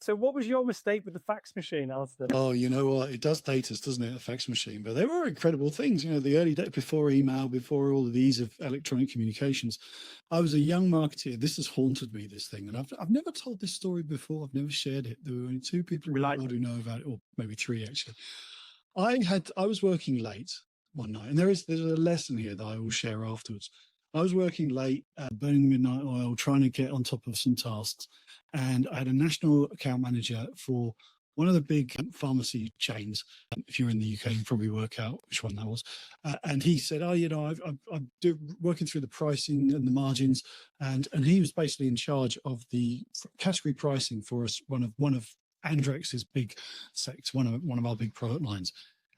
So what was your mistake with the fax machine, Alistair? Oh, you know what? It does date us, doesn't it? A fax machine. But they were incredible things. You know, the early days before email, before all of the ease of electronic communications. I was a young marketeer. This has haunted me, this thing. And I've never told this story before. I've never shared it. There were only two people in the world who know about it, or maybe three, actually. I was working late one night, and there's a lesson here that I will share afterwards. I was working late, burning midnight oil, trying to get on top of some tasks. And I had a national account manager for one of the big pharmacy chains. If you're in the UK, you probably work out which one that was. And he said, "Oh, you know, I'm working through the pricing and the margins," and he was basically in charge of the category pricing for us. One of Andrex's big sects, one of our big product lines.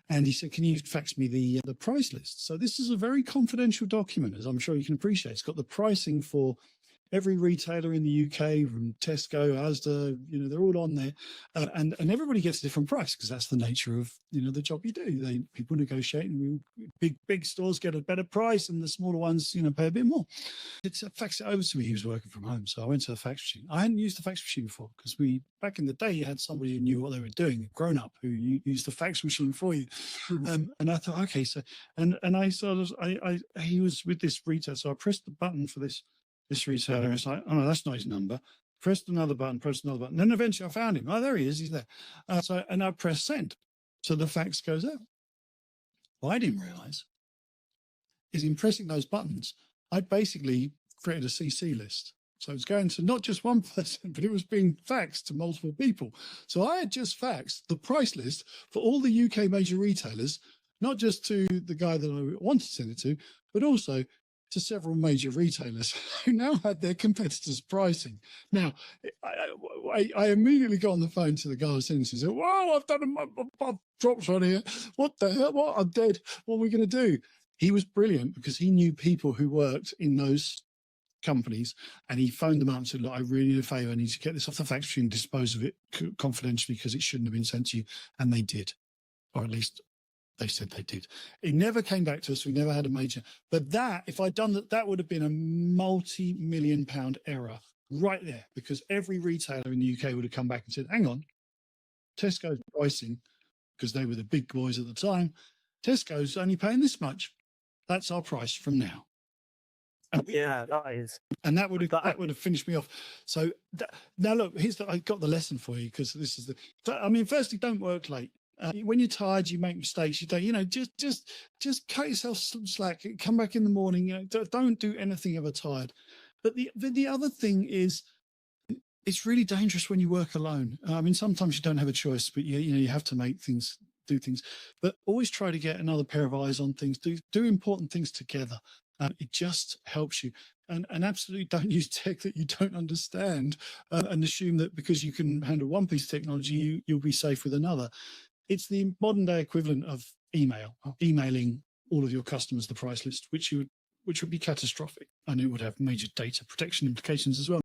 And he said, "Can you fax me the price list?" So this is a very confidential document, as I'm sure you can appreciate. It's got the pricing for every retailer in the UK, from Tesco, Asda, you know, they're all on there. And everybody gets a different price because that's the nature of, you know, the job you do. People negotiate, and big stores get a better price and the smaller ones, you know, pay a bit more. It's faxed it over to me. He was working from home. So I went to the fax machine. I hadn't used the fax machine before because back in the day, you had somebody who knew what they were doing, a grown up who used the fax machine for you. And I thought, okay, so, and I sort of, he was with this retailer. So I pressed the button for this retailer. It's like, oh no, that's not his number. Pressed another button. And then eventually I found him. Oh, there he is. He's there. And I pressed send. So the fax goes out. What I didn't realize is in pressing those buttons, I'd basically created a CC list. So it was going to not just one person, but it was being faxed to multiple people. So I had just faxed the price list for all the UK major retailers, not just to the guy that I wanted to send it to, but also to several major retailers who now had their competitors' pricing. Now, I immediately got on the phone to the guy I was sending to and said, "Wow, I've dropped on here. What the hell? What? I'm dead. What are we going to do?" He was brilliant because he knew people who worked in those companies, and he phoned them up and said, "Look, I really need a favour. I need to get this off the fax machine and dispose of it confidentially because it shouldn't have been sent to you." And they did, or at least they said they did. It never came back to us. We never had a major. But if I'd done that, that would have been a multi-million-pound error right there, because every retailer in the UK would have come back and said, "Hang on, Tesco's pricing," because they were the big boys at the time. "Tesco's only paying this much. That's our price from now." Yeah, that is. And that would have finished me off. So now look, I got the lesson for you, because this is firstly, don't work late. When you're tired, you make mistakes. You don't, you know, just cut yourself some slack. Come back in the morning. You know, don't do anything ever tired. But the other thing is, it's really dangerous when you work alone. I mean, sometimes you don't have a choice, but you have to do things. But always try to get another pair of eyes on things. Do important things together. It just helps you. And absolutely don't use tech that you don't understand and assume that because you can handle one piece of technology, you'll be safe with another. It's the modern day equivalent of emailing all of your customers the price list, which would be catastrophic, and it would have major data protection implications as well.